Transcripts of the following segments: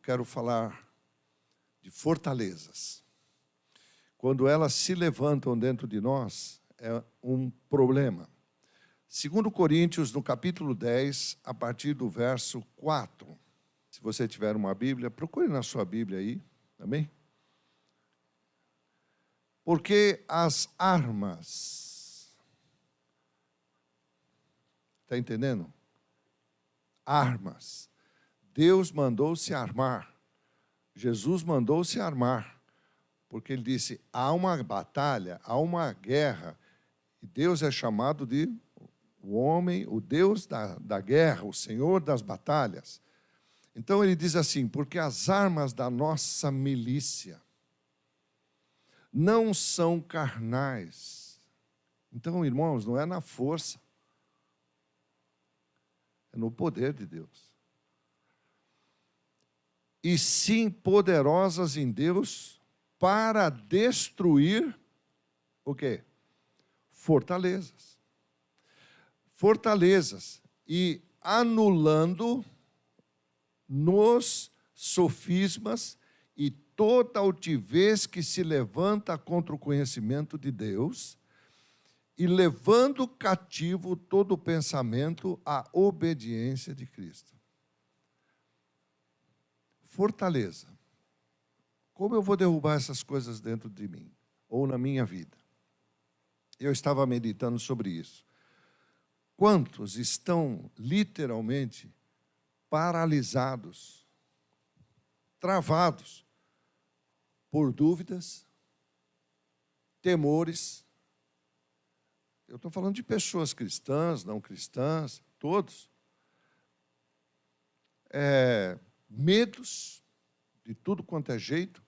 quero falar de fortalezas. Quando elas se levantam dentro de nós, é um problema. 2 Coríntios, no capítulo 10, a partir do verso 4. Se você tiver uma Bíblia, procure na sua Bíblia aí, amém? Porque as armas, está entendendo? Armas. Deus mandou se armar. Jesus mandou se armar. Porque ele disse, há uma batalha, há uma guerra. E Deus é chamado de o homem, o Deus da guerra, o Senhor das batalhas. Então ele diz assim, porque as armas da nossa milícia não são carnais. Então, irmãos, não é na força, é no poder de Deus. E sim poderosas em Deus para destruir o quê? Fortalezas. Fortalezas. E anulando nos sofismas e toda altivez que se levanta contra o conhecimento de Deus, e levando cativo todo o pensamento à obediência de Cristo. Fortaleza. Como eu vou derrubar essas coisas dentro de mim, ou na minha vida? Eu estava meditando sobre isso. Quantos estão literalmente paralisados, travados por dúvidas, temores? Eu estou falando de pessoas cristãs, não cristãs, todos. Medos de tudo quanto é jeito,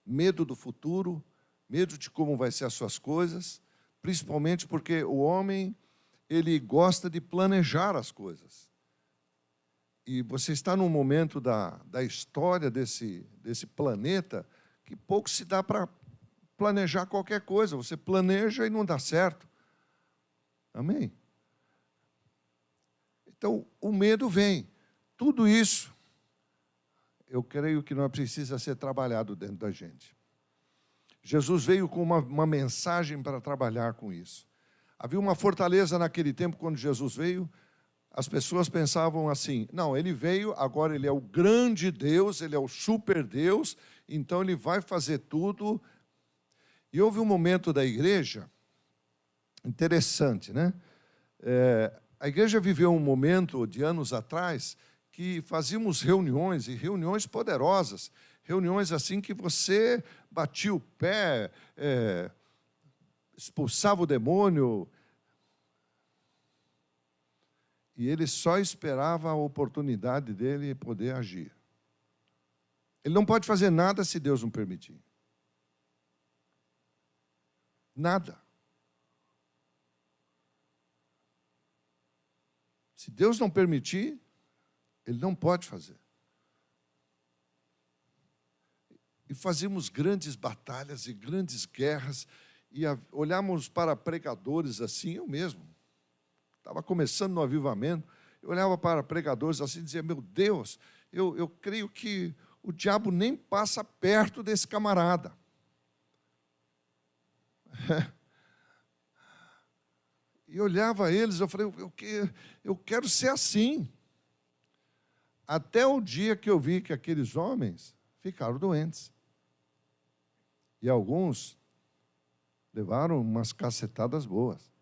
medo do futuro, medo de como vai ser as suas coisas, principalmente porque o homem, ele gosta de planejar as coisas. E você está num momento da história desse planeta que pouco se dá para planejar qualquer coisa. Você planeja e não dá certo. Amém? Então, o medo vem. Tudo isso, eu creio que não precisa ser trabalhado dentro da gente. Jesus veio com uma mensagem para trabalhar com isso. Havia uma fortaleza naquele tempo, quando Jesus veio, as pessoas pensavam assim, não, ele veio, agora ele é o grande Deus, ele é o super Deus, então ele vai fazer tudo. E houve um momento da igreja, interessante, né? A igreja viveu um momento de anos atrás que fazíamos reuniões, e reuniões poderosas, reuniões assim que você batia o pé, expulsava o demônio, e ele só esperava a oportunidade dele poder agir. Ele não pode fazer nada se Deus não permitir. Nada. Se Deus não permitir, ele não pode fazer. E fazíamos grandes batalhas e grandes guerras, e olhávamos para pregadores assim, eu mesmo. Estava começando no avivamento, eu olhava para pregadores assim e dizia, meu Deus, eu creio que o diabo nem passa perto desse camarada. E olhava eles, eu falei, eu quero ser assim. Até o dia que eu vi que aqueles homens ficaram doentes. E alguns levaram umas cacetadas boas.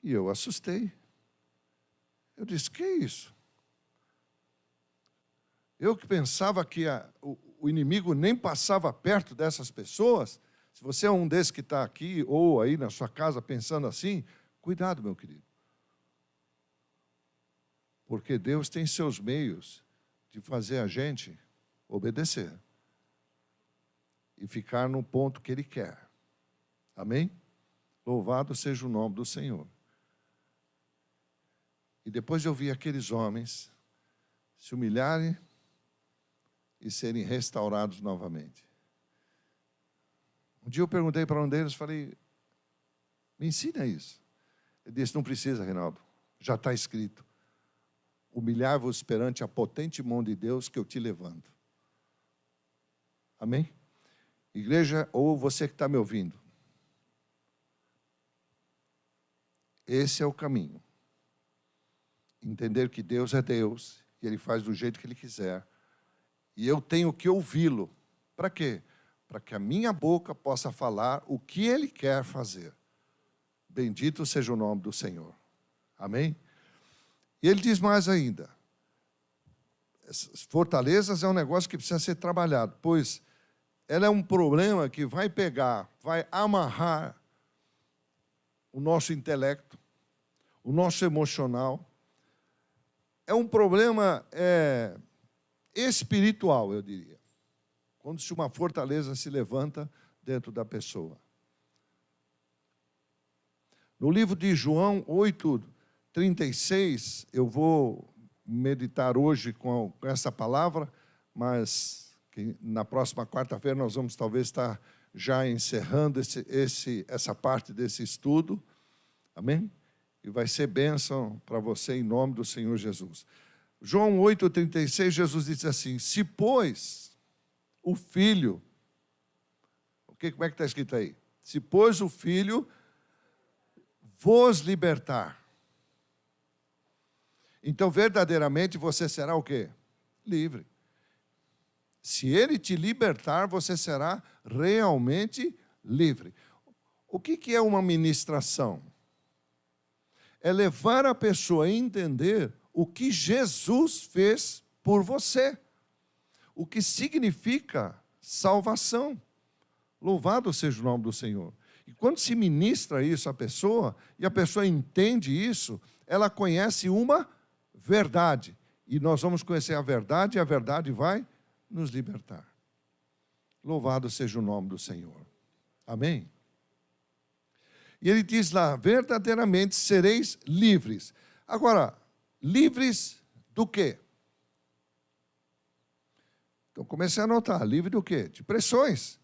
E eu assustei. Eu disse, que é isso? Eu que pensava que o inimigo nem passava perto dessas pessoas. Se você é um desses que está aqui, ou aí na sua casa pensando assim, cuidado, meu querido. Porque Deus tem seus meios de fazer a gente obedecer. E ficar no ponto que Ele quer. Amém? Louvado seja o nome do Senhor. E depois eu vi aqueles homens se humilharem e serem restaurados novamente. Um dia eu perguntei para um deles, falei, me ensina isso. Ele disse, não precisa, Reinaldo, já está escrito. humilhai-vos perante a potente mão de Deus que eu te levanto. Amém? Igreja, ou você que está me ouvindo, esse é o caminho. Entender que Deus é Deus, e Ele faz do jeito que Ele quiser, e eu tenho que ouvi-lo. Para quê? Para que a minha boca possa falar o que Ele quer fazer. Bendito seja o nome do Senhor. Amém? E Ele diz mais ainda, essas fortalezas é um negócio que precisa ser trabalhado, pois ela é um problema que vai pegar, vai amarrar o nosso intelecto, o nosso emocional. É um problema espiritual, eu diria. Quando se uma fortaleza se levanta dentro da pessoa. No livro de João 8:36, eu vou meditar hoje com essa palavra, mas na próxima quarta-feira nós vamos talvez estar já encerrando essa parte desse estudo. Amém? E vai ser bênção para você em nome do Senhor Jesus. João 8:36, Jesus diz assim, se pois o Filho, como é que está escrito aí? Se pois o Filho vos libertar, então verdadeiramente você será o quê? Livre. Se Ele te libertar, você será realmente livre. O que é uma ministração? É levar a pessoa a entender o que Jesus fez por você. O que significa salvação. Louvado seja o nome do Senhor. E quando se ministra isso à pessoa, e a pessoa entende isso, ela conhece uma verdade. E nós vamos conhecer a verdade, e a verdade vai nos libertar. Louvado seja o nome do Senhor. Amém? E ele diz lá, verdadeiramente sereis livres. Agora, livres do quê? Então comecei a anotar, livre do quê? De pressões,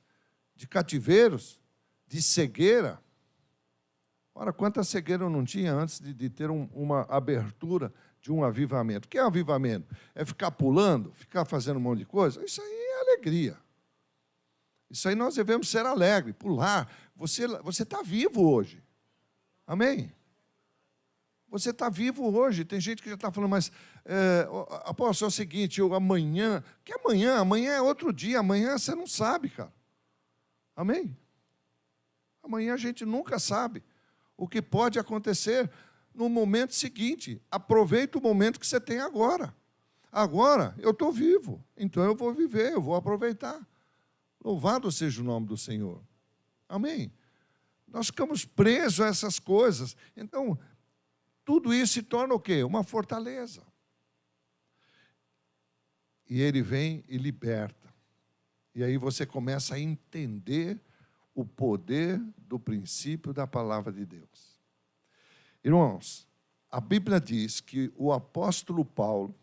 de cativeiros, de cegueira. Ora, quanta cegueira eu não tinha antes de ter uma abertura de um avivamento. O que é avivamento? É ficar pulando, ficar fazendo um monte de coisa? Isso aí é alegria. Isso aí nós devemos ser alegres, pular. Você está vivo hoje. Amém? Você está vivo hoje. Tem gente que já está falando, mas, apóstolo, é o seguinte, amanhã... Que amanhã? Amanhã é outro dia. Amanhã você não sabe, cara. Amém? Amanhã a gente nunca sabe o que pode acontecer no momento seguinte. Aproveita o momento que você tem agora. Agora eu estou vivo, então eu vou viver, eu vou aproveitar. Louvado seja o nome do Senhor. Amém? Nós ficamos presos a essas coisas. Então, tudo isso se torna o quê? Uma fortaleza. E Ele vem e liberta. E aí você começa a entender o poder do princípio da palavra de Deus. Irmãos, a Bíblia diz que o apóstolo Paulo,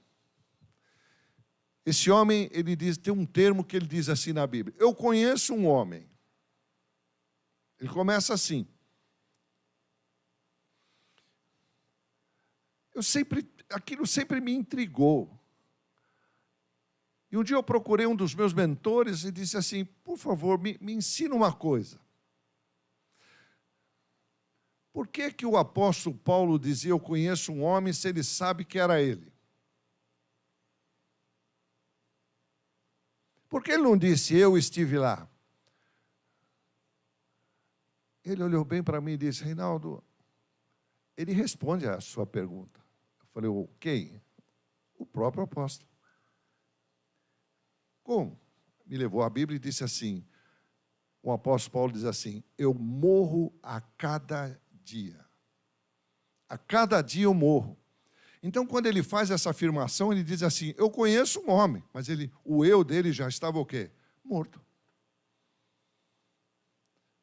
esse homem, ele diz, tem um termo que ele diz assim na Bíblia. Eu conheço um homem. Ele começa assim. Aquilo sempre me intrigou. E um dia eu procurei um dos meus mentores e disse assim, por favor, me ensina uma coisa. Por que o apóstolo Paulo dizia, eu conheço um homem, se ele sabe que era ele? Por que ele não disse, eu estive lá? Ele olhou bem para mim e disse, Reinaldo, ele responde à sua pergunta. Eu falei, quem? O próprio apóstolo. Como? Me levou à Bíblia e disse assim, o apóstolo Paulo diz assim, eu morro a cada dia. A cada dia eu morro. Então, quando ele faz essa afirmação, ele diz assim, eu conheço um homem, mas o eu dele já estava o quê? Morto.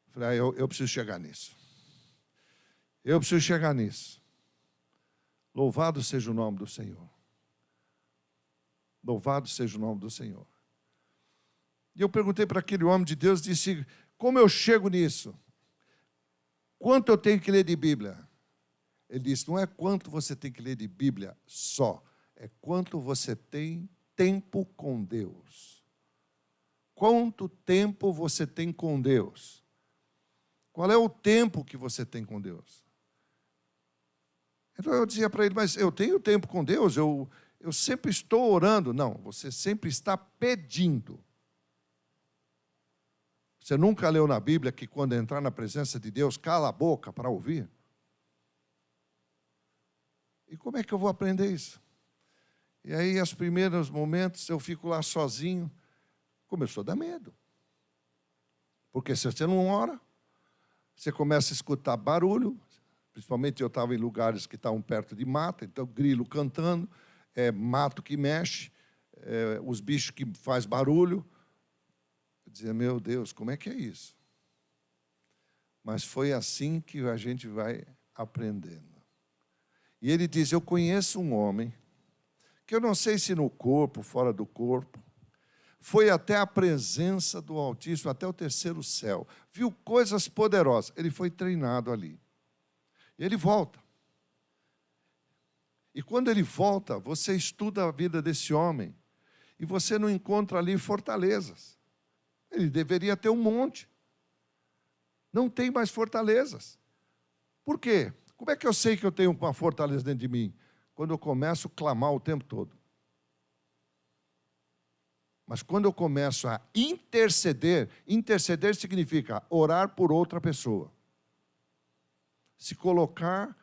Eu falei, eu preciso chegar nisso. Eu preciso chegar nisso. Louvado seja o nome do Senhor. Louvado seja o nome do Senhor. E eu perguntei para aquele homem de Deus, disse, como eu chego nisso? Quanto eu tenho que ler de Bíblia? Ele disse, não é quanto você tem que ler de Bíblia só, é quanto você tem tempo com Deus. Quanto tempo você tem com Deus? Qual é o tempo que você tem com Deus? Então eu dizia para ele, mas eu tenho tempo com Deus, eu sempre estou orando. Não, você sempre está pedindo. Você nunca leu na Bíblia que quando entrar na presença de Deus, cala a boca para ouvir? E como é que eu vou aprender isso? E aí, os primeiros momentos, eu fico lá sozinho, começou a dar medo. Porque se você não ora, você começa a escutar barulho, principalmente eu estava em lugares que estavam perto de mata, então grilo cantando, mato que mexe, os bichos que faz barulho. Eu dizia, meu Deus, como é que é isso? Mas foi assim que a gente vai aprendendo. E ele diz, eu conheço um homem, que eu não sei se no corpo, fora do corpo, foi até a presença do Altíssimo, até o terceiro céu, viu coisas poderosas. Ele foi treinado ali. E ele volta. E quando ele volta, você estuda a vida desse homem, e você não encontra ali fortalezas. Ele deveria ter um monte. Não tem mais fortalezas. Por quê? Como é que eu sei que eu tenho uma fortaleza dentro de mim? Quando eu começo a clamar o tempo todo. Mas quando eu começo a interceder, interceder significa orar por outra pessoa. Se colocar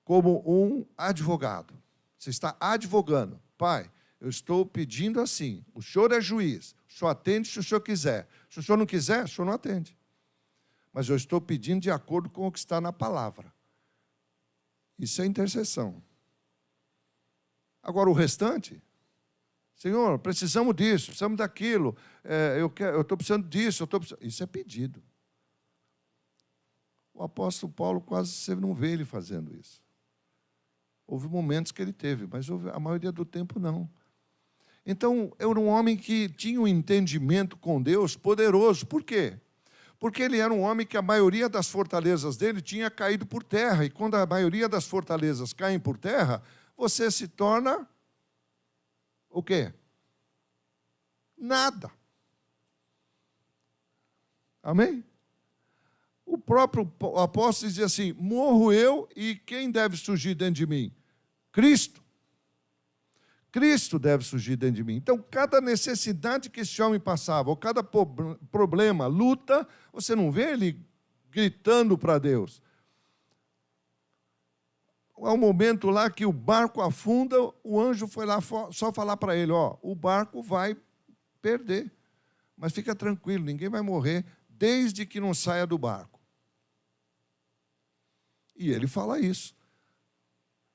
como um advogado. Você está advogando. Pai, eu estou pedindo assim, o senhor é juiz, o senhor atende se o senhor quiser. Se o senhor não quiser, o senhor não atende. Mas eu estou pedindo de acordo com o que está na palavra. Isso é intercessão. Agora, o restante, Senhor, precisamos disso, precisamos daquilo, eu estou precisando disso, isso é pedido. O apóstolo Paulo quase você não vê ele fazendo isso. Houve momentos que ele teve, mas a maioria do tempo não. Então, eu era um homem que tinha um entendimento com Deus poderoso. Por quê? Porque ele era um homem que a maioria das fortalezas dele tinha caído por terra. E quando a maioria das fortalezas caem por terra, você se torna o quê? Nada. Amém? O próprio apóstolo dizia assim, morro eu e quem deve surgir dentro de mim? Cristo. Cristo deve surgir dentro de mim. Então, cada necessidade que esse homem passava, ou cada problema, luta, você não vê ele gritando para Deus. Há um momento lá que o barco afunda, o anjo foi lá só falar para ele, o barco vai perder, mas fica tranquilo, ninguém vai morrer, desde que não saia do barco. E ele fala isso.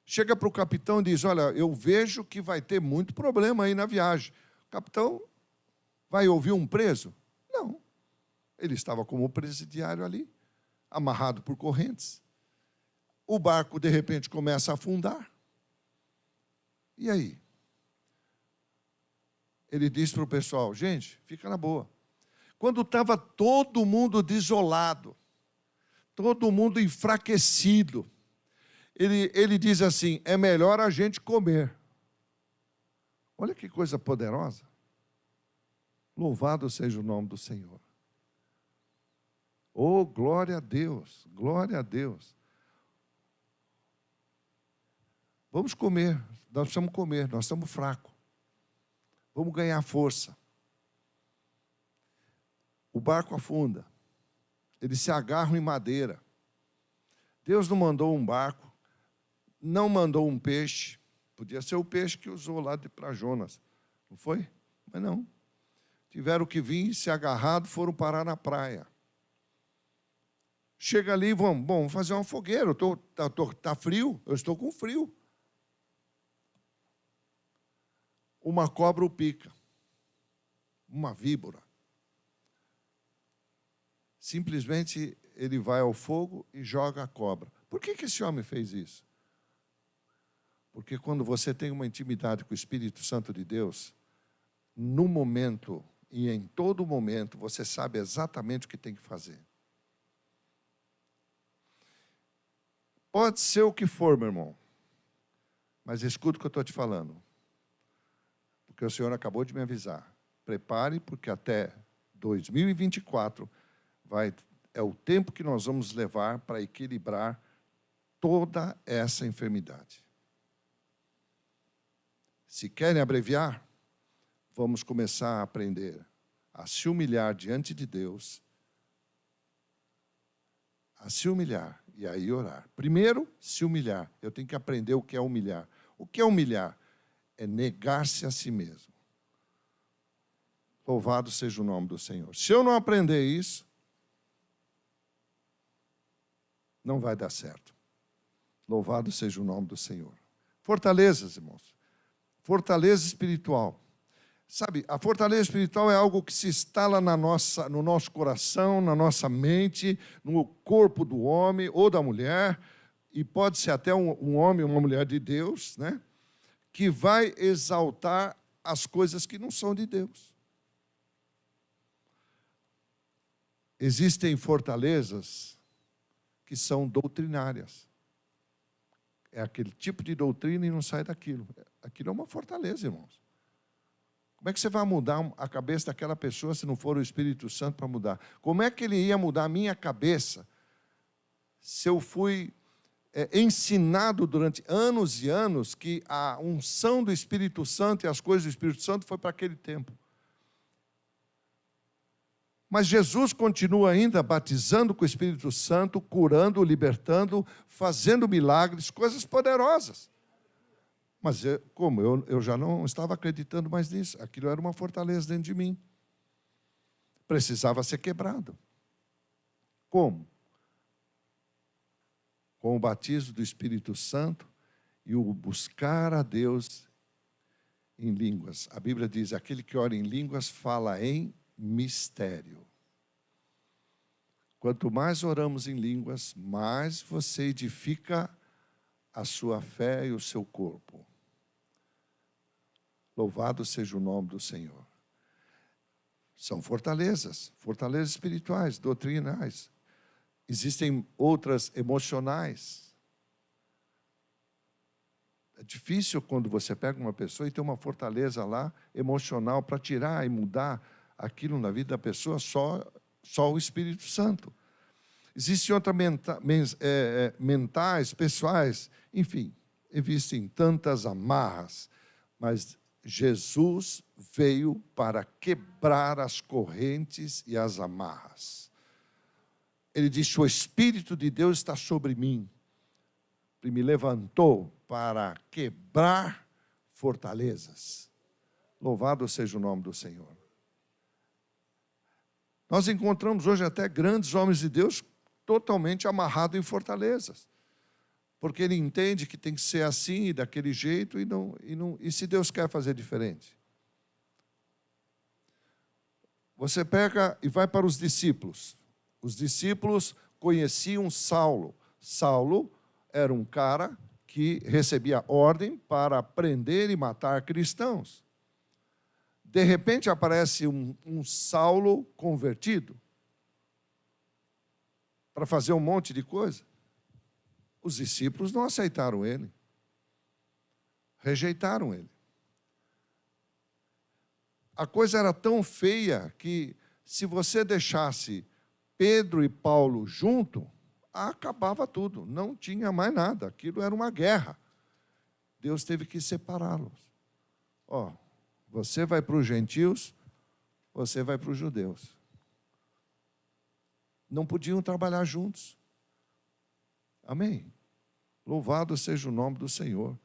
Chega para o capitão e diz, olha, eu vejo que vai ter muito problema aí na viagem. O capitão vai ouvir um preso? Não. Ele estava como presidiário ali, amarrado por correntes. O barco, de repente, começa a afundar. E aí? Ele diz para o pessoal, gente, fica na boa. Quando estava todo mundo desolado, todo mundo enfraquecido, ele diz assim, é melhor a gente comer. Olha que coisa poderosa. Louvado seja o nome do Senhor. Oh, glória a Deus, glória a Deus. Vamos comer, nós precisamos comer, nós estamos fracos. Vamos ganhar força. O barco afunda. Eles se agarram em madeira. Deus não mandou um barco, não mandou um peixe. Podia ser o peixe que usou lá para Jonas. Não foi? Mas não. Tiveram que vir, se agarrado, foram parar na praia. Chega ali, vamos fazer uma fogueira. Está frio, eu estou com frio. Uma cobra o pica. Uma víbora. Simplesmente ele vai ao fogo e joga a cobra. Por que esse homem fez isso? Porque quando você tem uma intimidade com o Espírito Santo de Deus, no momento e em todo momento, você sabe exatamente o que tem que fazer. Pode ser o que for, meu irmão. Mas escuta o que eu estou te falando. Porque o Senhor acabou de me avisar. Prepare, porque até 2024 é o tempo que nós vamos levar para equilibrar toda essa enfermidade. Se querem abreviar, vamos começar a aprender a se humilhar diante de Deus, a se humilhar e aí orar. Primeiro, se humilhar. Eu tenho que aprender o que é humilhar. O que é humilhar? É negar-se a si mesmo. Louvado seja o nome do Senhor. Se eu não aprender isso, não vai dar certo. Louvado seja o nome do Senhor. Fortalezas, irmãos. Fortaleza espiritual. Sabe, a fortaleza espiritual é algo que se instala no nosso coração, na nossa mente, no corpo do homem ou da mulher, e pode ser até um homem ou uma mulher de Deus, né? Que vai exaltar as coisas que não são de Deus. Existem fortalezas que são doutrinárias. É aquele tipo de doutrina e não sai daquilo. Aquilo é uma fortaleza, irmãos. Como é que você vai mudar a cabeça daquela pessoa se não for o Espírito Santo para mudar? Como é que ele ia mudar a minha cabeça se eu fui ensinado durante anos e anos que a unção do Espírito Santo e as coisas do Espírito Santo foi para aquele tempo? Mas Jesus continua ainda batizando com o Espírito Santo, curando, libertando, fazendo milagres, coisas poderosas. Mas eu já não estava acreditando mais nisso. Aquilo era uma fortaleza dentro de mim. Precisava ser quebrado. Como? Com o batismo do Espírito Santo e o buscar a Deus em línguas. A Bíblia diz, aquele que ora em línguas fala em mistério. Quanto mais oramos em línguas, mais você edifica a sua fé e o seu corpo. Louvado seja o nome do Senhor. São fortalezas espirituais, doutrinais. Existem outras emocionais. É difícil quando você pega uma pessoa e tem uma fortaleza lá, emocional, para tirar e mudar aquilo na vida da pessoa, só o Espírito Santo. Existem outras mentais, pessoais, enfim, existem tantas amarras, mas Jesus veio para quebrar as correntes e as amarras. Ele disse, o Espírito de Deus está sobre mim. Ele me levantou para quebrar fortalezas. Louvado seja o nome do Senhor. Nós encontramos hoje até grandes homens de Deus totalmente amarrados em fortalezas. Porque ele entende que tem que ser assim e daquele jeito, e se Deus quer fazer diferente? Você pega e vai para os discípulos. Os discípulos conheciam Saulo. Saulo era um cara que recebia ordem para prender e matar cristãos. De repente aparece um Saulo convertido para fazer um monte de coisa. Os discípulos não aceitaram ele. Rejeitaram ele. A coisa era tão feia que, se você deixasse Pedro e Paulo junto, acabava tudo. Não tinha mais nada. Aquilo era uma guerra. Deus teve que separá-los. Você vai para os gentios, você vai para os judeus. Não podiam trabalhar juntos. Amém? Louvado seja o nome do Senhor.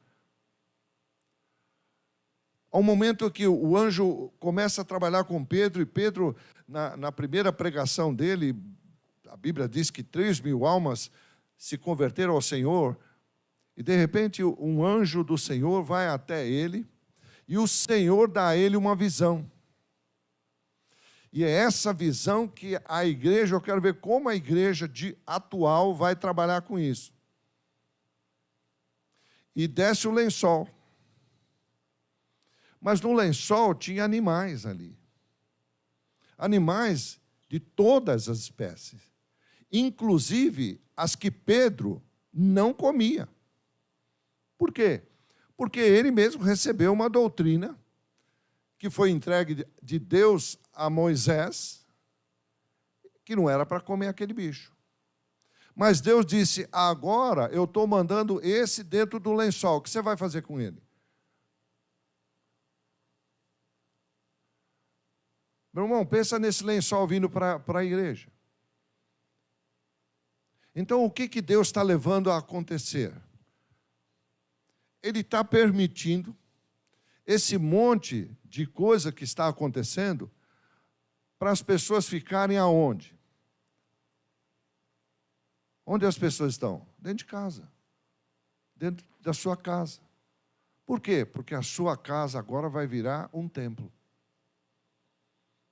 Há um momento que o anjo começa a trabalhar com Pedro, e Pedro, na primeira pregação dele, a Bíblia diz que 3.000 almas se converteram ao Senhor, e de repente um anjo do Senhor vai até ele, e o Senhor dá a ele uma visão. E é essa visão que a igreja, eu quero ver como a igreja atual vai trabalhar com isso. E desce o lençol. Mas no lençol tinha animais ali. Animais de todas as espécies. Inclusive as que Pedro não comia. Por quê? Porque ele mesmo recebeu uma doutrina que foi entregue de Deus a Moisés, que não era para comer aquele bicho. Mas Deus disse, agora eu estou mandando esse dentro do lençol, o que você vai fazer com ele? Meu irmão, pensa nesse lençol vindo para a igreja. Então, o que Deus está levando a acontecer? Ele está permitindo esse monte de coisa que está acontecendo para as pessoas ficarem aonde? Onde as pessoas estão? Dentro de casa. Dentro da sua casa. Por quê? Porque a sua casa agora vai virar um templo.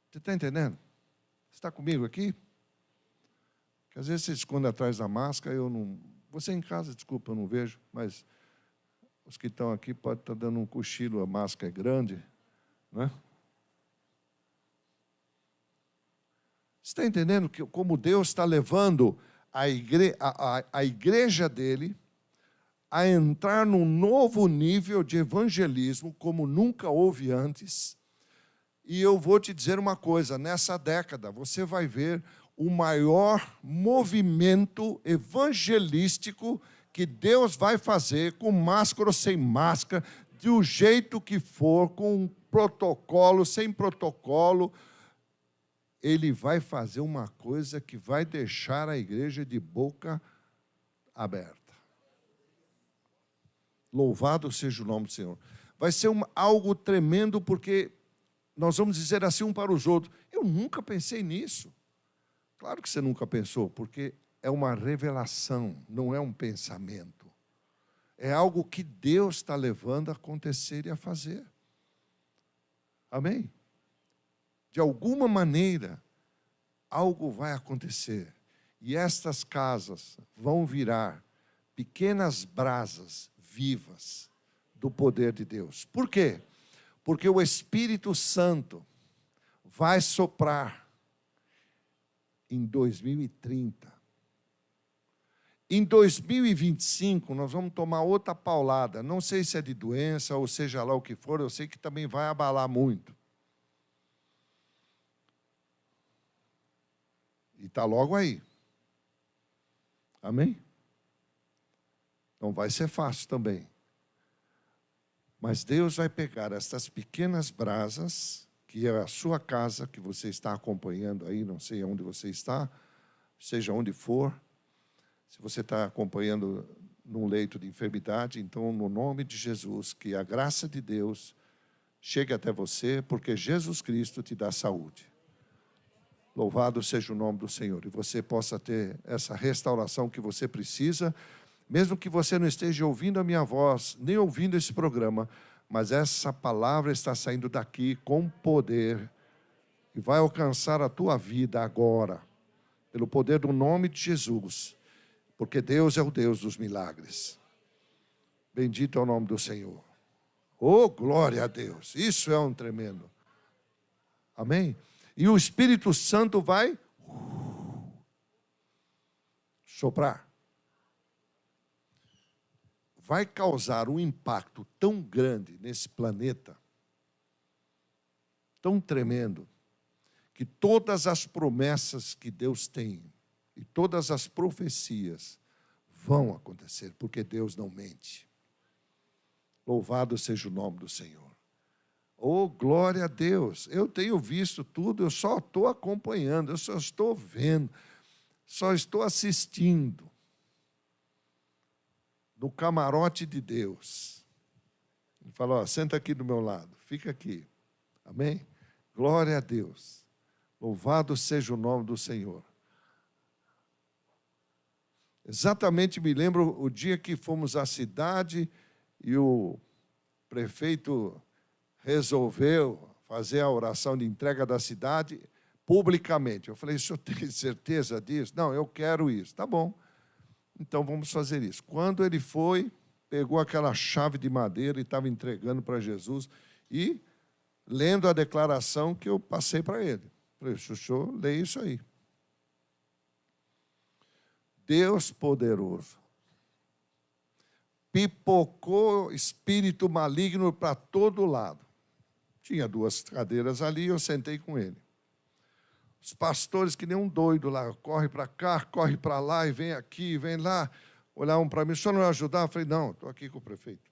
Você está entendendo? Você está comigo aqui? Porque às vezes você esconde atrás da máscara, eu não... Você em casa, desculpa, eu não vejo, mas os que estão aqui podem estar dando um cochilo, a máscara é grande, né? Você está entendendo que, como Deus está levando a igreja dele a entrar num novo nível de evangelismo como nunca houve antes? E eu vou te dizer uma coisa, nessa década você vai ver o maior movimento evangelístico que Deus vai fazer, com máscara ou sem máscara, do jeito que for, com protocolo, sem protocolo. Ele vai fazer uma coisa que vai deixar a igreja de boca aberta. Louvado seja o nome do Senhor. Vai ser algo tremendo, porque nós vamos dizer assim um para os outros, eu nunca pensei nisso. Claro que você nunca pensou, porque é uma revelação, não é um pensamento. É algo que Deus está levando a acontecer e a fazer. Amém? De alguma maneira, algo vai acontecer. E estas casas vão virar pequenas brasas vivas do poder de Deus. Por quê? Porque o Espírito Santo vai soprar em 2030. Em 2025, nós vamos tomar outra paulada. Não sei se é de doença, ou seja lá o que for, eu sei que também vai abalar muito. E está logo aí. Amém? Não vai ser fácil também. Mas Deus vai pegar estas pequenas brasas, que é a sua casa, que você está acompanhando aí, não sei onde você está, seja onde for. Se você está acompanhando num leito de enfermidade, então, no nome de Jesus, que a graça de Deus chegue até você, porque Jesus Cristo te dá saúde. Louvado seja o nome do Senhor. E você possa ter essa restauração que você precisa, mesmo que você não esteja ouvindo a minha voz, nem ouvindo esse programa, mas essa palavra está saindo daqui com poder e vai alcançar a tua vida agora, pelo poder do nome de Jesus, porque Deus é o Deus dos milagres. Bendito é o nome do Senhor. Oh, glória a Deus. Isso é um tremendo. Amém? E o Espírito Santo vai soprar. Vai causar um impacto tão grande nesse planeta, tão tremendo, que todas as promessas que Deus tem e todas as profecias vão acontecer, porque Deus não mente. Louvado seja o nome do Senhor. Oh, glória a Deus. Eu tenho visto tudo, eu só estou acompanhando, eu só estou vendo, só estou assistindo. No camarote de Deus. Ele falou, senta aqui do meu lado, fica aqui. Amém? Glória a Deus. Louvado seja o nome do Senhor. Exatamente me lembro o dia que fomos à cidade e o prefeito resolveu fazer a oração de entrega da cidade publicamente. Eu falei, o senhor tem certeza disso? Não, eu quero isso. Tá bom. Então, vamos fazer isso. Quando ele foi, pegou aquela chave de madeira e estava entregando para Jesus e lendo a declaração que eu passei para ele. Falei, o senhor lê isso aí. Deus poderoso Pipocou espírito maligno para todo lado. Tinha 2 cadeiras ali, eu sentei com ele. Os pastores, que nem um doido lá, corre para cá, corre para lá, e vem aqui, vem lá, olhavam para mim, o senhor não vai ajudar? Eu falei, não, estou aqui com o prefeito.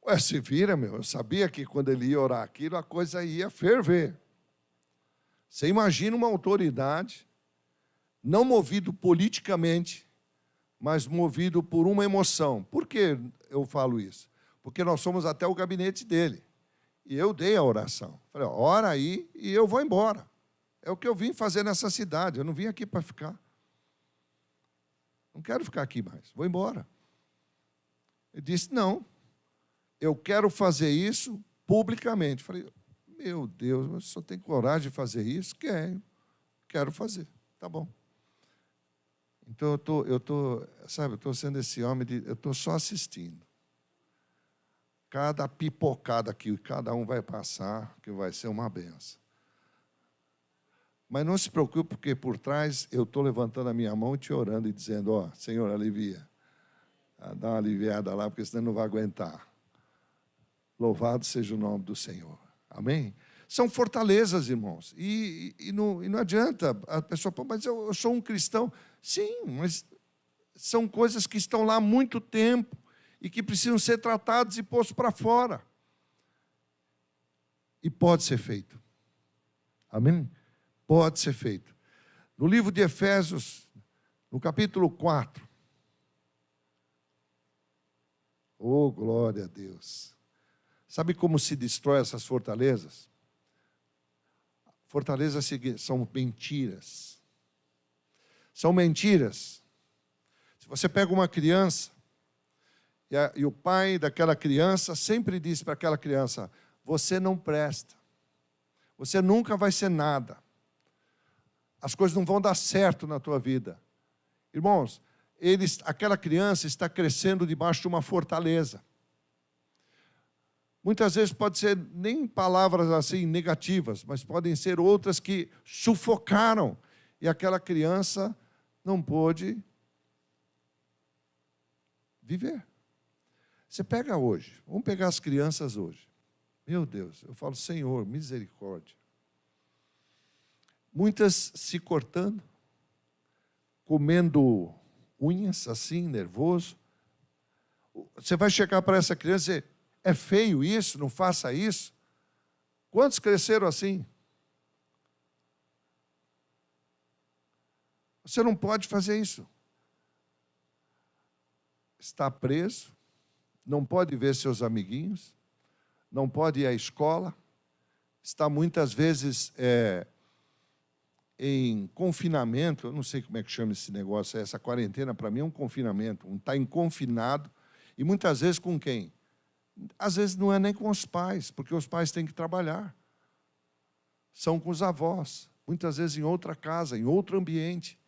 Ué, se vira, meu, eu sabia que quando ele ia orar aquilo, a coisa ia ferver. Você imagina uma autoridade, não movido politicamente, mas movido por uma emoção. Por que eu falo isso? Porque nós somos até o gabinete dele. E eu dei a oração. Falei, ora aí e eu vou embora. É o que eu vim fazer nessa cidade. Eu não vim aqui para ficar. Não quero ficar aqui mais. Vou embora. Ele disse, não. Eu quero fazer isso publicamente. Falei, meu Deus, mas só tem coragem de fazer isso? Quero fazer. Tá bom. Então, eu estou sendo esse homem, eu estou só assistindo. Cada pipocada que cada um vai passar, que vai ser uma benção. Mas não se preocupe, porque por trás eu estou levantando a minha mão e te orando e dizendo, ó, Senhor, alivia. Dá uma aliviada lá, porque senão não vai aguentar. Louvado seja o nome do Senhor. Amém? São fortalezas, irmãos. E não adianta a pessoa, pô, mas eu sou um cristão. Sim, mas são coisas que estão lá há muito tempo e que precisam ser tratadas e postos para fora. E pode ser feito. Amém? Pode ser feito. No livro de Efésios, no capítulo 4. Oh, glória a Deus. Sabe como se destrói essas fortalezas? Fortalezas são mentiras. São mentiras. Se você pega uma criança, e o pai daquela criança sempre diz para aquela criança, você não presta. Você nunca vai ser nada. As coisas não vão dar certo na tua vida. Irmãos, aquela criança está crescendo debaixo de uma fortaleza. Muitas vezes pode ser nem palavras assim negativas, mas podem ser outras que sufocaram. E aquela criança não pôde viver. Você pega hoje, vamos pegar as crianças hoje. Meu Deus, eu falo, Senhor, misericórdia. Muitas se cortando, comendo unhas assim, nervoso. Você vai chegar para essa criança e dizer, é feio isso, não faça isso. Quantos cresceram assim? Você não pode fazer isso. Está preso, não pode ver seus amiguinhos, não pode ir à escola, está muitas vezes em confinamento, eu não sei como é que chama esse negócio, essa quarentena para mim é um confinamento, está confinado, e muitas vezes com quem? Às vezes não é nem com os pais, porque os pais têm que trabalhar. São com os avós, muitas vezes em outra casa, em outro ambiente.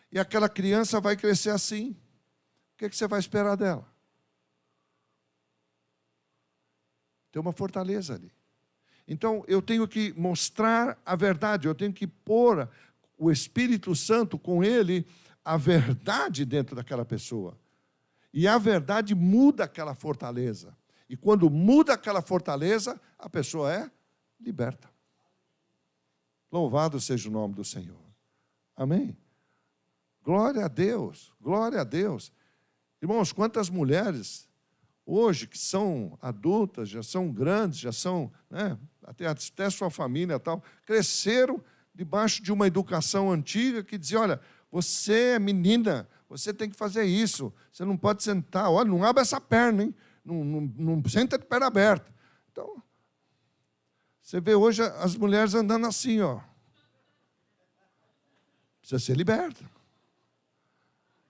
E aquela criança vai crescer assim. O que você vai esperar dela? Tem uma fortaleza ali. Então, eu tenho que mostrar a verdade, eu tenho que pôr o Espírito Santo com ele, a verdade dentro daquela pessoa. E a verdade muda aquela fortaleza. E quando muda aquela fortaleza, a pessoa é liberta. Louvado seja o nome do Senhor. Amém? Glória a Deus, glória a Deus. Irmãos, quantas mulheres hoje que são adultas, já são grandes, já são, né, até sua família e tal, cresceram debaixo de uma educação antiga que dizia, olha, você é menina, você tem que fazer isso, você não pode sentar, olha, não abre essa perna, hein? Não senta de perna aberta. Então, você vê hoje as mulheres andando assim, ó. Precisa ser liberta.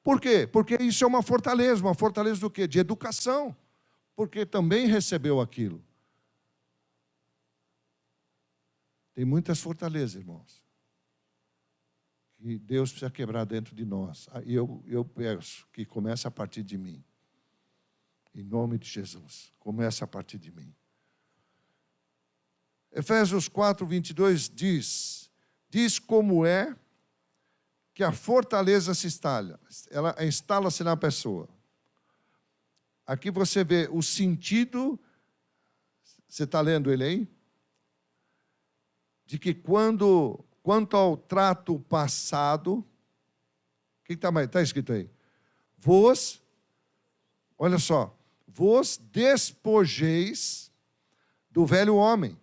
Por quê? Porque isso é uma fortaleza do quê? De educação, porque também recebeu aquilo. Tem muitas fortalezas, irmãos, que Deus precisa quebrar dentro de nós. E eu peço que comece a partir de mim. Em nome de Jesus, comece a partir de mim. Efésios 4, 22 diz como é que a fortaleza se instala, ela instala-se na pessoa. Aqui você vê o sentido, você está lendo ele aí? De que quanto ao trato passado, o que está escrito aí? Olha só, vos despojeis do velho homem,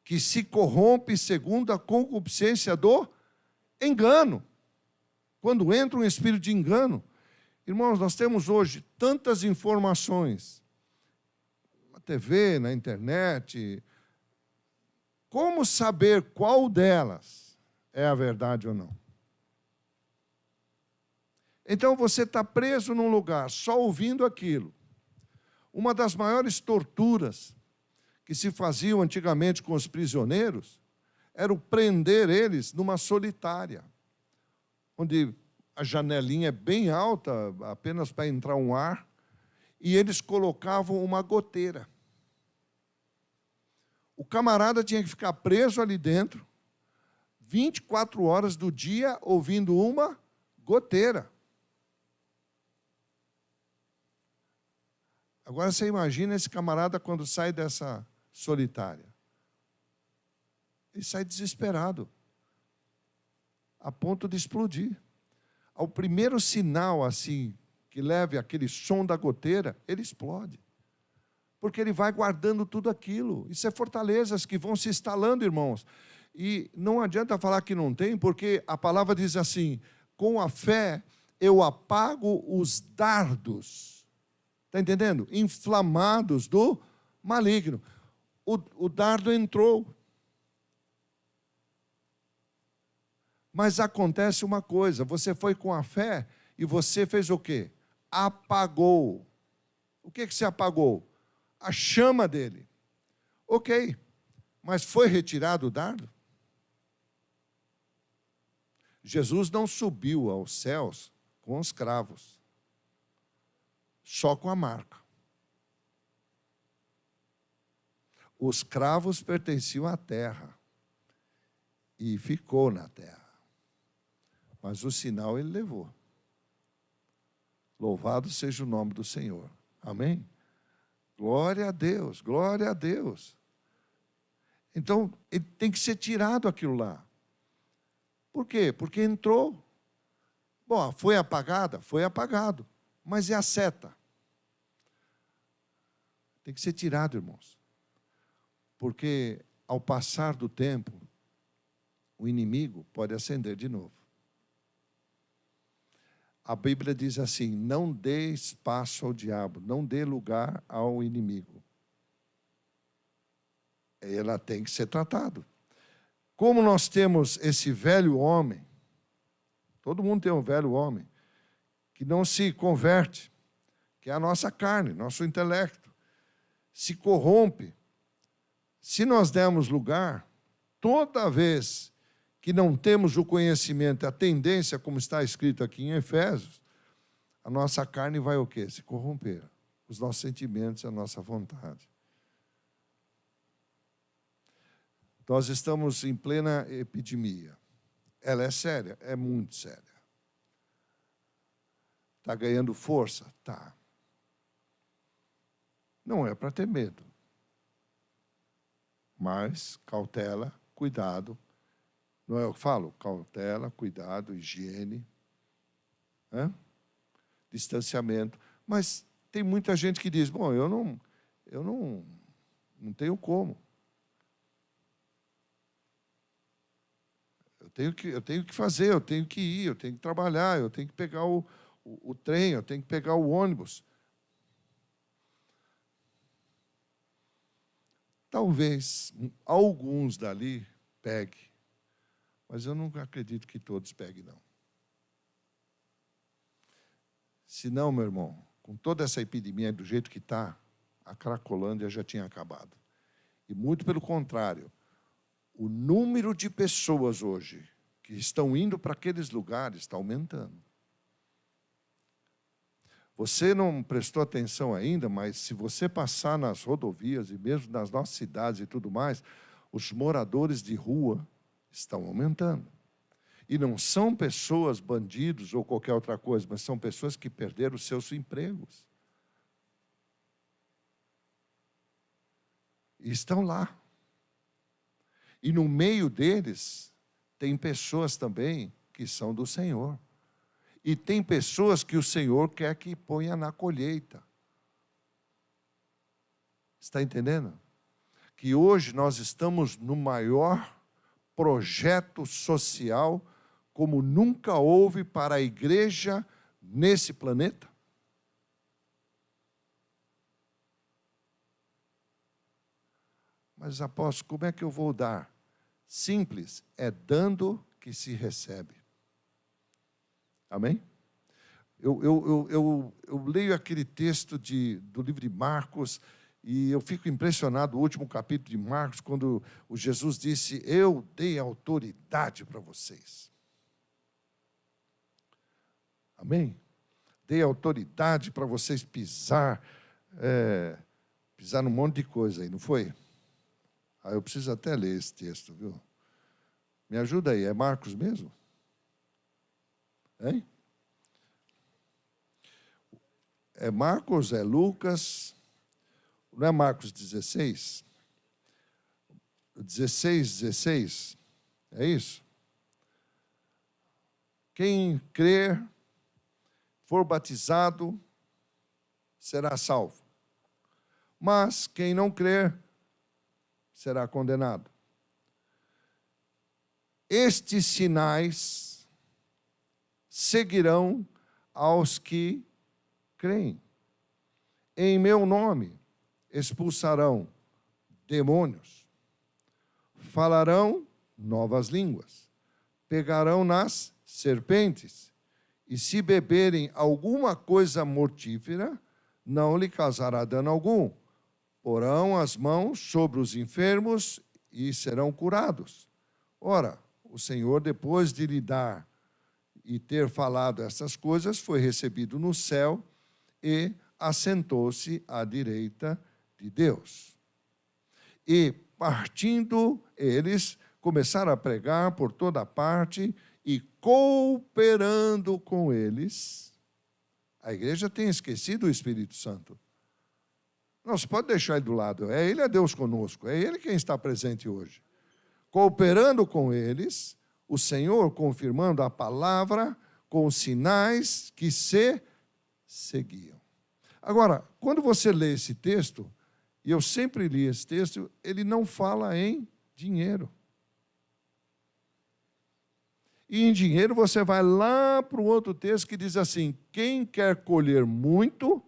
que se corrompe segundo a concupiscência do engano. Quando entra um espírito de engano, irmãos, nós temos hoje tantas informações, na TV, na internet, como saber qual delas é a verdade ou não? Então você está preso num lugar, só ouvindo aquilo. Uma das maiores torturas que se faziam antigamente com os prisioneiros era o prender eles numa solitária, onde a janelinha é bem alta, apenas para entrar um ar, e eles colocavam uma goteira. O camarada tinha que ficar preso ali dentro, 24 horas do dia, ouvindo uma goteira. Agora você imagina esse camarada quando sai dessa solitária. Ele sai desesperado, a ponto de explodir. Ao primeiro sinal, assim, que leve aquele som da goteira, ele explode. Porque ele vai guardando tudo aquilo. Isso é fortalezas que vão se instalando, irmãos. E não adianta falar que não tem, porque a palavra diz assim, com a fé eu apago os dardos, está entendendo? Inflamados do maligno. O dardo entrou. Mas acontece uma coisa, você foi com a fé e você fez o quê? Apagou. O que você apagou? A chama dele. Ok, mas foi retirado o dardo? Jesus não subiu aos céus com os cravos, só com a marca. Os cravos pertenciam à terra e ficou na terra. Mas o sinal ele levou. Louvado seja o nome do Senhor. Amém? Glória a Deus, glória a Deus. Então, ele tem que ser tirado aquilo lá. Por quê? Porque entrou. Bom, foi apagada? Foi apagado. Mas é a seta. Tem que ser tirado, irmãos. Porque, ao passar do tempo, o inimigo pode acender de novo. A Bíblia diz assim, não dê espaço ao diabo, não dê lugar ao inimigo. Ela tem que ser tratado. Como nós temos esse velho homem, todo mundo tem um velho homem, que não se converte, que é a nossa carne, nosso intelecto, se corrompe. Se nós dermos lugar, toda vez que não temos o conhecimento, a tendência, como está escrito aqui em Efésios, a nossa carne vai o quê? Se corromper. Os nossos sentimentos, a nossa vontade. Nós estamos em plena epidemia. Ela é séria? É muito séria. Está ganhando força? Tá. Não é para ter medo. Mas cautela, cuidado. Não é o que eu falo? Cautela, cuidado, higiene, distanciamento. Mas tem muita gente que diz, bom, eu não tenho como. Eu tenho que fazer, eu tenho que ir, eu tenho que trabalhar, eu tenho que pegar o trem, eu tenho que pegar o ônibus. Talvez alguns dali peguem. Mas eu não acredito que todos peguem, não. Se não, meu irmão, com toda essa epidemia do jeito que está, a Cracolândia já tinha acabado. E muito pelo contrário, o número de pessoas hoje que estão indo para aqueles lugares está aumentando. Você não prestou atenção ainda, mas se você passar nas rodovias e mesmo nas nossas cidades e tudo mais, os moradores de rua estão aumentando. E não são pessoas bandidos ou qualquer outra coisa, mas são pessoas que perderam os seus empregos. E estão lá. E no meio deles, tem pessoas também que são do Senhor. E tem pessoas que o Senhor quer que ponha na colheita. Está entendendo? Que hoje nós estamos no maior projeto social como nunca houve para a igreja nesse planeta. Mas, apóstolo, como é que eu vou dar? Simples, é dando que se recebe. Amém? Eu leio aquele texto do livro de Marcos e eu fico impressionado, o último capítulo de Marcos, quando o Jesus disse, eu dei autoridade para vocês. Amém? Dei autoridade para vocês pisar num monte de coisa aí, não foi? Eu preciso até ler esse texto, viu? Me ajuda aí, é Marcos mesmo? Hein? É Marcos, é Lucas, não é Marcos 16? 16, é isso? Quem crer, for batizado, será salvo. Mas quem não crer, será condenado. Estes sinais seguirão aos que creem. Em meu nome expulsarão demônios, falarão novas línguas, pegarão nas serpentes, e se beberem alguma coisa mortífera, não lhe causará dano algum. Porão as mãos sobre os enfermos e serão curados. Ora, o Senhor, depois de lhe dar e ter falado essas coisas, foi recebido no céu e assentou-se à direita de Deus. E, partindo, eles começaram a pregar por toda parte e cooperando com eles. A igreja tem esquecido o Espírito Santo. Não se pode deixar ele do lado. Ele é Deus conosco. É Ele quem está presente hoje. Cooperando com eles, o Senhor confirmando a palavra com os sinais que se seguiam. Agora, quando você lê esse texto, e eu sempre li esse texto, ele não fala em dinheiro. E em dinheiro você vai lá para o outro texto que diz assim, quem quer colher muito,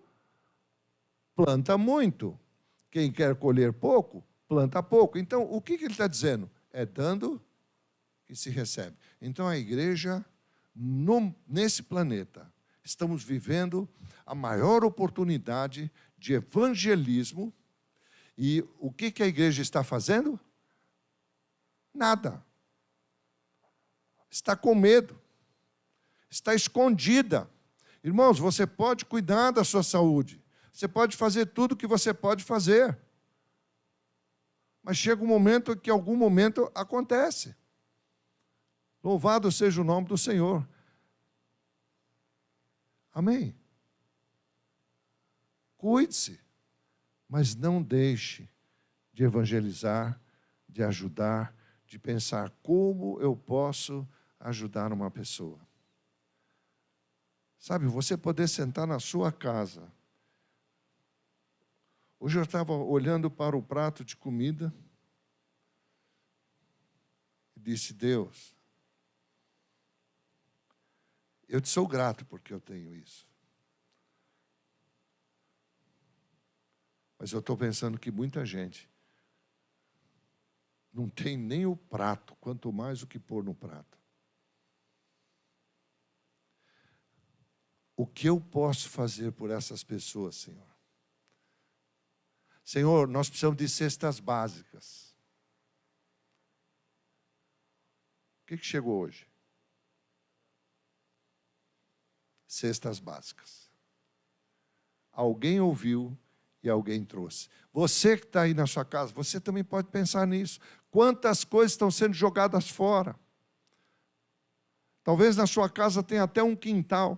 planta muito. Quem quer colher pouco, planta pouco. Então, o que ele está dizendo? É dando que se recebe. Então, a igreja, nesse planeta, estamos vivendo a maior oportunidade de evangelismo. E o que a igreja está fazendo? Nada. Está com medo. Está escondida. Irmãos, você pode cuidar da sua saúde. Você pode fazer tudo o que você pode fazer. Mas chega um momento que, em algum momento, acontece. Louvado seja o nome do Senhor. Amém? Cuide-se, mas não deixe de evangelizar, de ajudar, de pensar como eu posso ajudar uma pessoa. Sabe, você poder sentar na sua casa. Hoje eu estava olhando para o prato de comida e disse, Deus, eu te sou grato porque eu tenho isso. Mas eu estou pensando que muita gente não tem nem o prato, quanto mais o que pôr no prato. O que eu posso fazer por essas pessoas, Senhor? Senhor, nós precisamos de cestas básicas. O que chegou hoje? Cestas básicas. Alguém ouviu e alguém trouxe. Você que está aí na sua casa, você também pode pensar nisso. Quantas coisas estão sendo jogadas fora? Talvez na sua casa tenha até um quintal.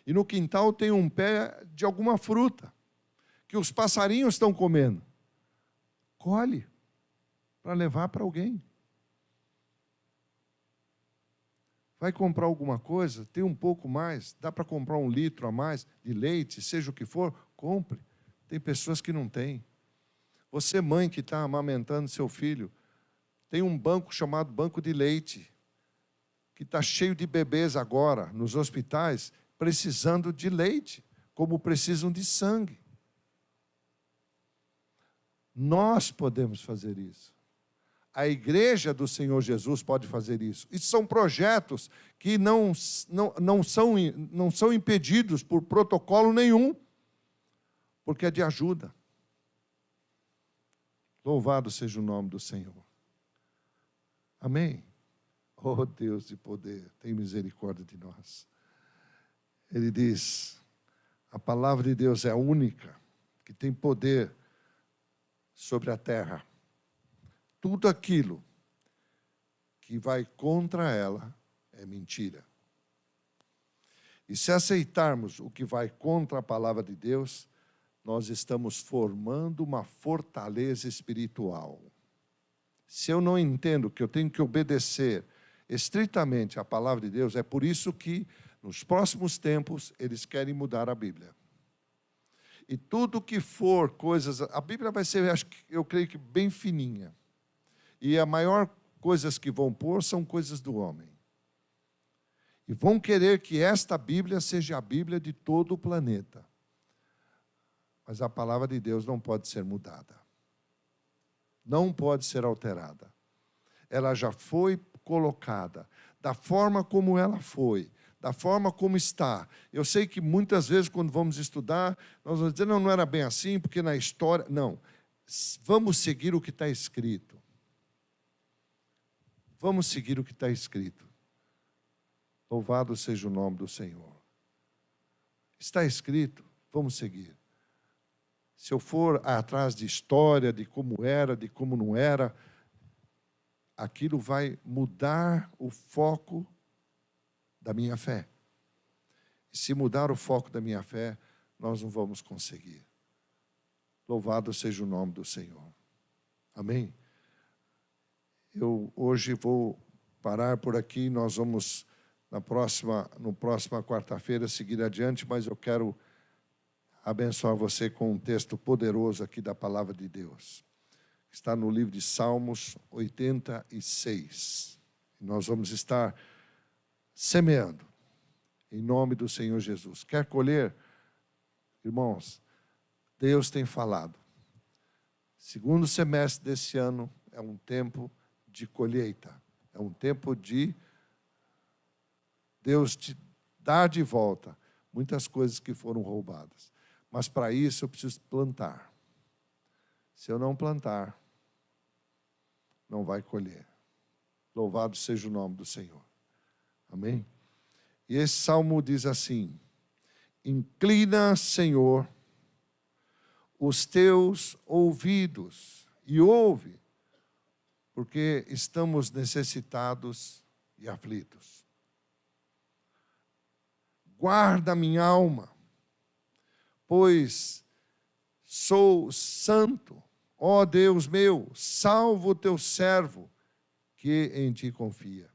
E no quintal tem um pé de alguma fruta que os passarinhos estão comendo. Colhe para levar para alguém. Vai comprar alguma coisa, tem um pouco mais, dá para comprar 1 litro a mais de leite, seja o que for, compre. Tem pessoas que não têm. Você, mãe que está amamentando seu filho, tem um banco chamado banco de leite, que está cheio de bebês agora, nos hospitais, precisando de leite, como precisam de sangue. Nós podemos fazer isso. A igreja do Senhor Jesus pode fazer isso. E são projetos que não são impedidos por protocolo nenhum, porque é de ajuda. Louvado seja o nome do Senhor. Amém? Oh Deus de poder, tem misericórdia de nós. Ele diz, a palavra de Deus é a única que tem poder sobre a terra. Tudo aquilo que vai contra ela é mentira. E se aceitarmos o que vai contra a palavra de Deus, nós estamos formando uma fortaleza espiritual. Se eu não entendo que eu tenho que obedecer estritamente à palavra de Deus, é por isso que nos próximos tempos eles querem mudar a Bíblia. E tudo que for coisas, a Bíblia vai ser, eu creio que bem fininha. E a maior coisas que vão pôr são coisas do homem. E vão querer que esta Bíblia seja a Bíblia de todo o planeta. Mas a palavra de Deus não pode ser mudada. Não pode ser alterada. Ela já foi colocada da forma como ela foi, da forma como está. Eu sei que muitas vezes quando vamos estudar, nós vamos dizer, não era bem assim, porque na história... Não, vamos seguir o que está escrito. Vamos seguir o que está escrito. Louvado seja o nome do Senhor. Está escrito, vamos seguir. Se eu for atrás de história, de como era, de como não era, aquilo vai mudar o foco da minha fé. E se mudar o foco da minha fé, nós não vamos conseguir. Louvado seja o nome do Senhor. Amém? Eu hoje vou parar por aqui, nós vamos na próxima quarta-feira seguir adiante, mas eu quero abençoar você com um texto poderoso aqui da palavra de Deus. Está no livro de Salmos 86. Nós vamos estar semeando em nome do Senhor Jesus. Quer colher? Irmãos, Deus tem falado. Segundo semestre desse ano é um tempo de colheita. É um tempo de Deus te dar de volta muitas coisas que foram roubadas. Mas para isso eu preciso plantar. Se eu não plantar, não vai colher. Louvado seja o nome do Senhor. Amém? E esse salmo diz assim: inclina, Senhor, os teus ouvidos e ouve, porque estamos necessitados e aflitos. Guarda minha alma, pois sou santo. Ó Deus meu, salva o teu servo, que em ti confia.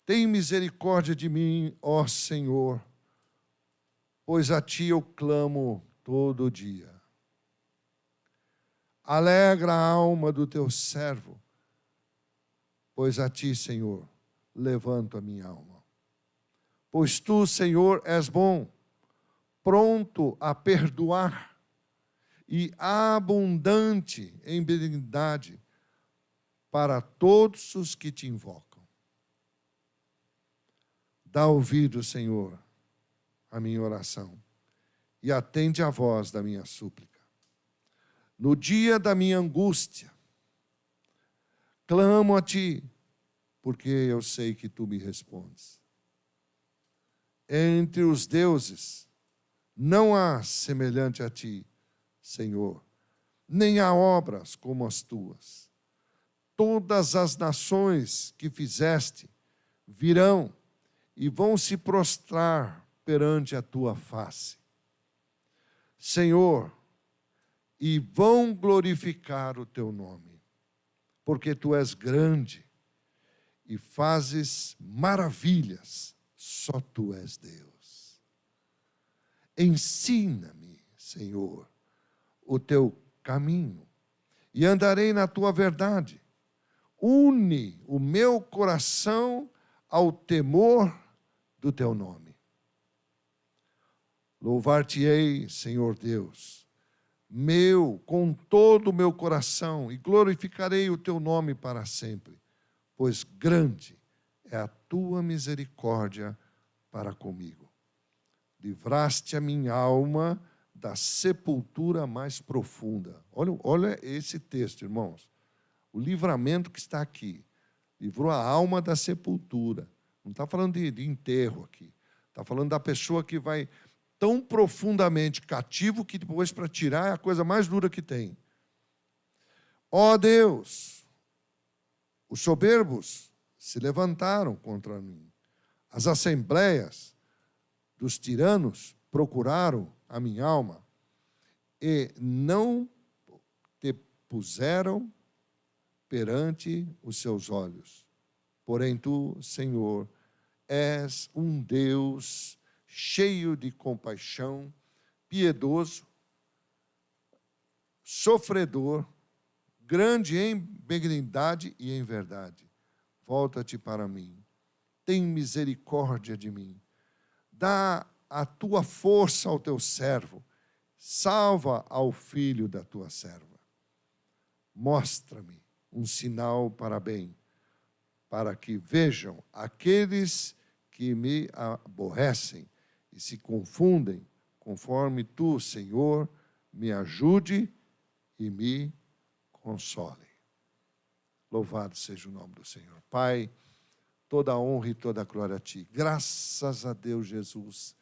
Tem misericórdia de mim, ó Senhor, pois a ti eu clamo todo dia. Alegra a alma do teu servo, pois a ti, Senhor, levanto a minha alma. Pois tu, Senhor, és bom, pronto a perdoar e abundante em benignidade para todos os que te invocam. Dá ouvido, Senhor, à minha oração e atende a voz da minha súplica. No dia da minha angústia, clamo a ti, porque eu sei que tu me respondes. Entre os deuses, não há semelhante a ti, Senhor, nem há obras como as tuas. Todas as nações que fizeste virão e vão se prostrar perante a tua face, Senhor, e vão glorificar o teu nome, porque tu és grande e fazes maravilhas, só tu és Deus. Ensina-me, Senhor, o teu caminho, e andarei na tua verdade. Une o meu coração ao temor do teu nome. Louvar-te-ei, Senhor Deus, com todo o meu coração, e glorificarei o teu nome para sempre, pois grande é a tua misericórdia para comigo. Livraste a minha alma da sepultura mais profunda. Olha esse texto, irmãos. O livramento que está aqui. Livrou a alma da sepultura. Não está falando de enterro aqui. Está falando da pessoa que vai tão profundamente cativo que depois para tirar é a coisa mais dura que tem. Ó Deus, os soberbos se levantaram contra mim. As assembleias dos tiranos procuraram a minha alma e não te puseram perante os seus olhos. Porém tu, Senhor, és um Deus cheio de compaixão, piedoso, sofredor, grande em benignidade e em verdade. Volta-te para mim, tem misericórdia de mim, dá a tua força ao teu servo, salva ao filho da tua serva. Mostra-me um sinal para bem, para que vejam aqueles que me aborrecem e se confundem, conforme tu, Senhor, me ajude e me console. Louvado seja o nome do Senhor. Pai, toda a honra e toda a glória a Ti. Graças a Deus, Jesus,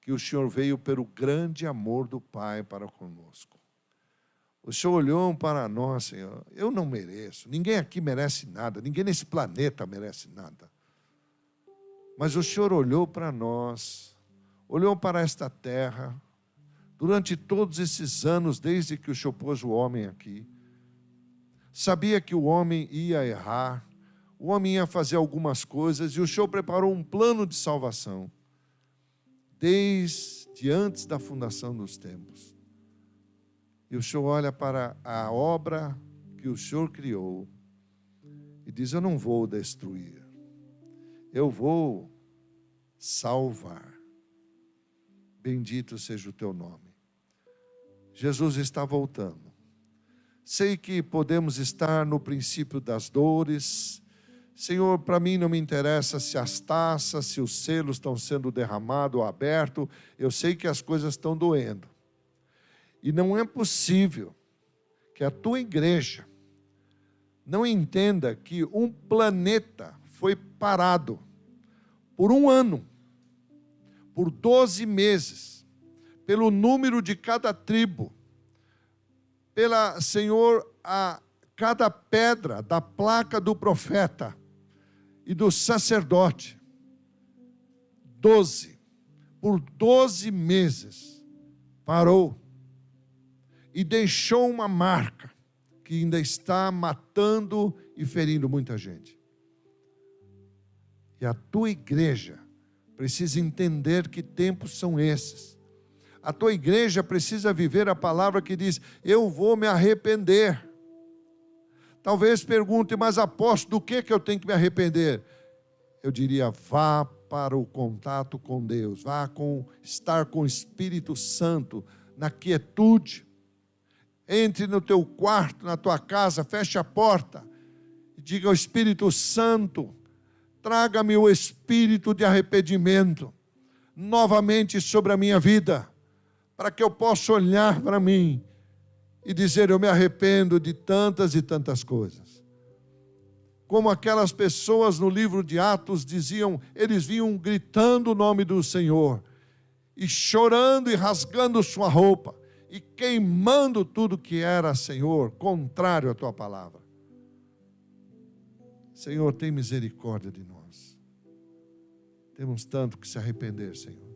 que o Senhor veio pelo grande amor do Pai para conosco. O Senhor olhou para nós, Senhor. Eu não mereço, ninguém aqui merece nada, ninguém nesse planeta merece nada. Mas o Senhor olhou para nós, olhou para esta terra, durante todos esses anos, desde que o Senhor pôs o homem aqui. Sabia que o homem ia errar, o homem ia fazer algumas coisas, e o Senhor preparou um plano de salvação, desde antes da fundação dos tempos. E o Senhor olha para a obra que o Senhor criou, e diz, eu não vou destruir, eu vou salvar. Bendito seja o teu nome. Jesus está voltando. Sei que podemos estar no princípio das dores. Senhor, para mim não me interessa se as taças, se os selos estão sendo derramados ou abertos. Eu sei que as coisas estão doendo. E não é possível que a tua igreja não entenda que um planeta foi parado por um ano, por 12 meses, pelo número de cada tribo, Senhor, a cada pedra da placa do profeta e do sacerdote. 12, por 12 meses, parou e deixou uma marca que ainda está matando e ferindo muita gente. E a tua igreja precisa entender que tempos são esses. A tua igreja precisa viver a palavra que diz, eu vou me arrepender. Talvez pergunte, mas apóstolo, do que eu tenho que me arrepender? Eu diria, vá para o contato com Deus, vá estar com o Espírito Santo, na quietude. Entre no teu quarto, na tua casa, feche a porta e diga ao Espírito Santo, traga-me o espírito de arrependimento novamente sobre a minha vida, para que eu possa olhar para mim e dizer, eu me arrependo de tantas e tantas coisas. Como aquelas pessoas no livro de Atos diziam, eles vinham gritando o nome do Senhor, e chorando e rasgando sua roupa, e queimando tudo que era, Senhor, contrário à tua palavra. Senhor, tem misericórdia de nós. Temos tanto que se arrepender, Senhor.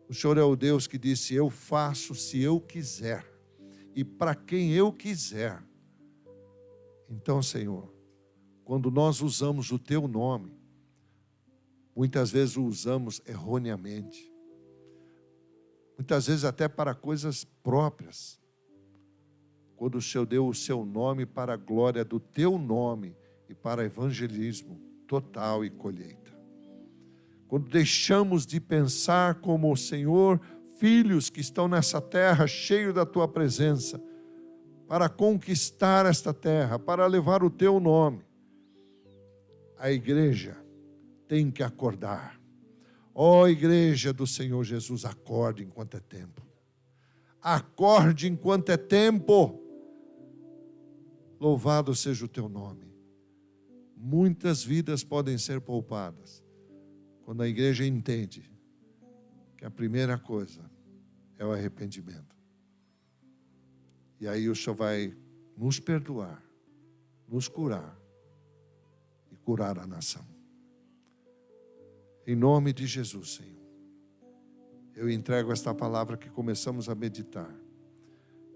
O Senhor é o Deus que disse: eu faço se eu quiser e para quem eu quiser. Então, Senhor, quando nós usamos o Teu nome, muitas vezes o usamos erroneamente. Muitas vezes até para coisas próprias. Quando o Senhor deu o Seu nome para a glória do Teu nome e para evangelismo total e colheita. Quando deixamos de pensar como o Senhor, filhos que estão nessa terra, cheios da Tua presença, para conquistar esta terra, para levar o Teu nome. A igreja tem que acordar. Ó igreja do Senhor Jesus, acorde enquanto é tempo. Acorde enquanto é tempo. Louvado seja o Teu nome. Muitas vidas podem ser poupadas quando a igreja entende que a primeira coisa é o arrependimento. E aí o Senhor vai nos perdoar, nos curar e curar a nação. Em nome de Jesus, Senhor, eu entrego esta palavra que começamos a meditar.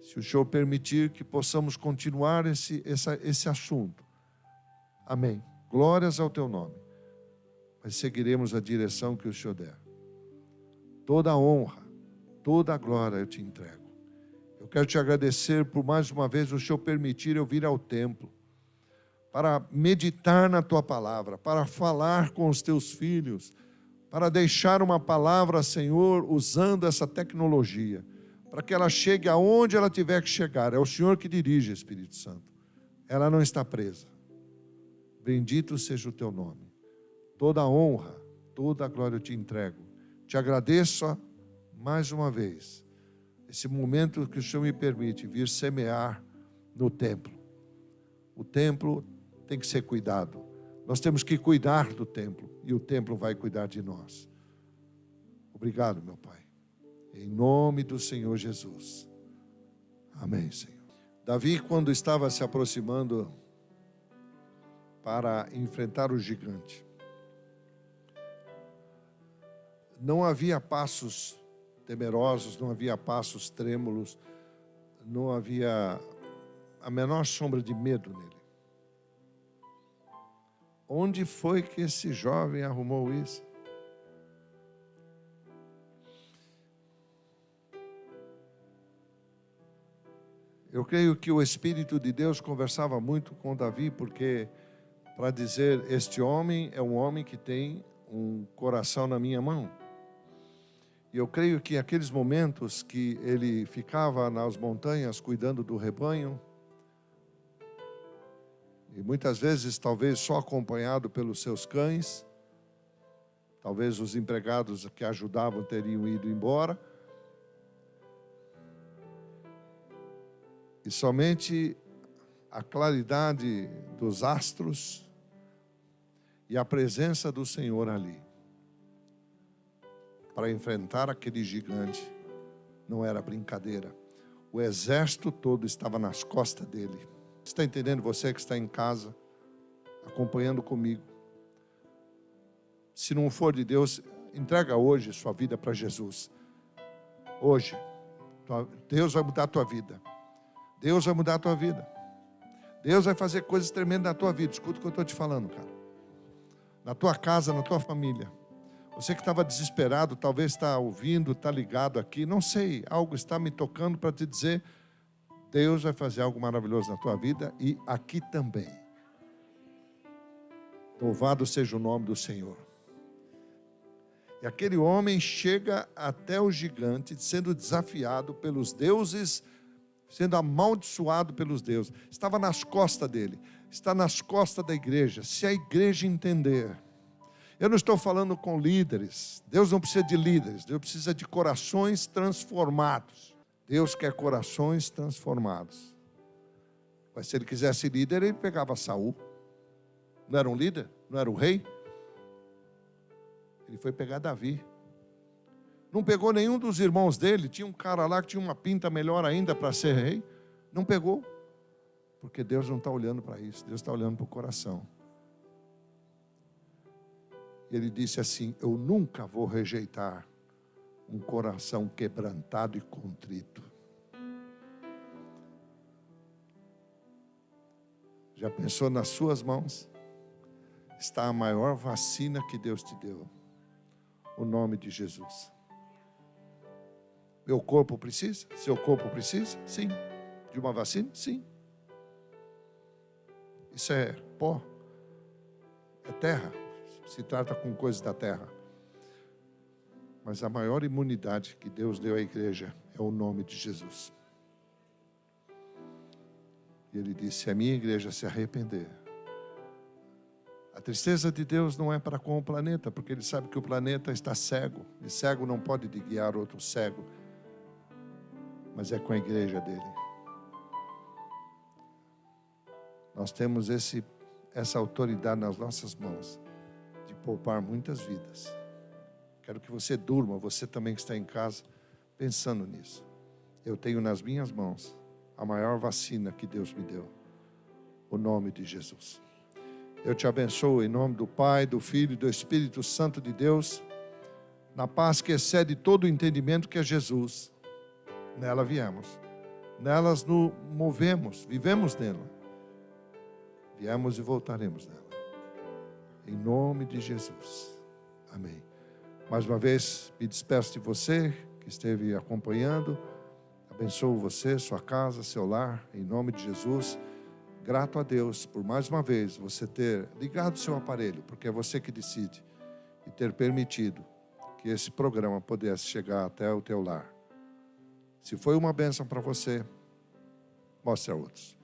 Se o Senhor permitir que possamos continuar esse assunto, amém. Glórias ao Teu nome. Mas seguiremos a direção que o Senhor der. Toda a honra, toda a glória eu te entrego. Eu quero te agradecer por mais uma vez o Senhor permitir eu vir ao templo, para meditar na Tua palavra, para falar com os Teus filhos, para deixar uma palavra, Senhor, usando essa tecnologia, para que ela chegue aonde ela tiver que chegar. É o Senhor que dirige, Espírito Santo. Ela não está presa. Bendito seja o Teu nome. Toda a honra, toda a glória eu te entrego. Te agradeço mais uma vez, esse momento que o Senhor me permite vir semear no templo. O templo tem que ser cuidado. Nós temos que cuidar do templo e o templo vai cuidar de nós. Obrigado, meu Pai. Em nome do Senhor Jesus. Amém, Senhor. Davi, quando estava se aproximando para enfrentar o gigante, não havia passos temerosos, não havia passos trêmulos, não havia a menor sombra de medo nele. Onde foi que esse jovem arrumou isso? Eu creio que o Espírito de Deus conversava muito com Davi, porque, para dizer, este homem é um homem que tem um coração na minha mão. E eu creio que aqueles momentos que ele ficava nas montanhas cuidando do rebanho, e muitas vezes talvez só acompanhado pelos seus cães, talvez os empregados que ajudavam teriam ido embora, e somente a claridade dos astros e a presença do Senhor ali, para enfrentar aquele gigante, não era brincadeira. O exército todo estava nas costas dele. Está entendendo, você que está em casa, acompanhando comigo? Se não for de Deus, entrega hoje sua vida para Jesus. Hoje, Deus vai mudar a tua vida. Deus vai mudar a tua vida. Deus vai fazer coisas tremendas na tua vida. Escuta o que eu estou te falando, cara. Na tua casa, na tua família. Você que estava desesperado, talvez está ouvindo, está ligado aqui, não sei, algo está me tocando para te dizer, Deus vai fazer algo maravilhoso na tua vida e aqui também. Louvado seja o nome do Senhor. E aquele homem chega até o gigante, sendo desafiado pelos deuses, sendo amaldiçoado pelos deuses. Estava nas costas dele, está nas costas da igreja. Se a igreja entender, eu não estou falando com líderes, Deus não precisa de líderes, Deus precisa de corações transformados. Deus quer corações transformados. Mas se ele quisesse líder, ele pegava Saul. Não era um líder? Não era o rei? Ele foi pegar Davi. Não pegou nenhum dos irmãos dele. Tinha um cara lá que tinha uma pinta melhor ainda para ser rei. Não pegou. Porque Deus não está olhando para isso. Deus está olhando para o coração. Ele disse assim: eu nunca vou rejeitar um coração quebrantado e contrito. Já pensou, nas suas mãos está a maior vacina que Deus te deu, o nome de Jesus. Meu corpo precisa? Seu corpo precisa? Sim. De uma vacina? Sim. Isso é pó, é terra, se trata com coisas da terra. Mas a maior imunidade que Deus deu à igreja é o nome de Jesus. E Ele disse: se a minha igreja se arrepender. A tristeza de Deus não é para com o planeta, porque Ele sabe que o planeta está cego, e cego não pode guiar outro cego, mas é com a igreja dele. Nós temos essa autoridade nas nossas mãos, de poupar muitas vidas. Quero que você durma, você também que está em casa, pensando nisso. Eu tenho nas minhas mãos a maior vacina que Deus me deu, o nome de Jesus. Eu te abençoo em nome do Pai, do Filho e do Espírito Santo de Deus, na paz que excede todo o entendimento, que é Jesus. Nela viemos, nelas nos movemos, vivemos nela. Viemos e voltaremos nela. Em nome de Jesus. Amém. Mais uma vez, me despeço de você que esteve acompanhando. Abençoo você, sua casa, seu lar, em nome de Jesus. Grato a Deus por mais uma vez você ter ligado seu aparelho, porque é você que decide, e ter permitido que esse programa pudesse chegar até o teu lar. Se foi uma bênção para você, mostre a outros.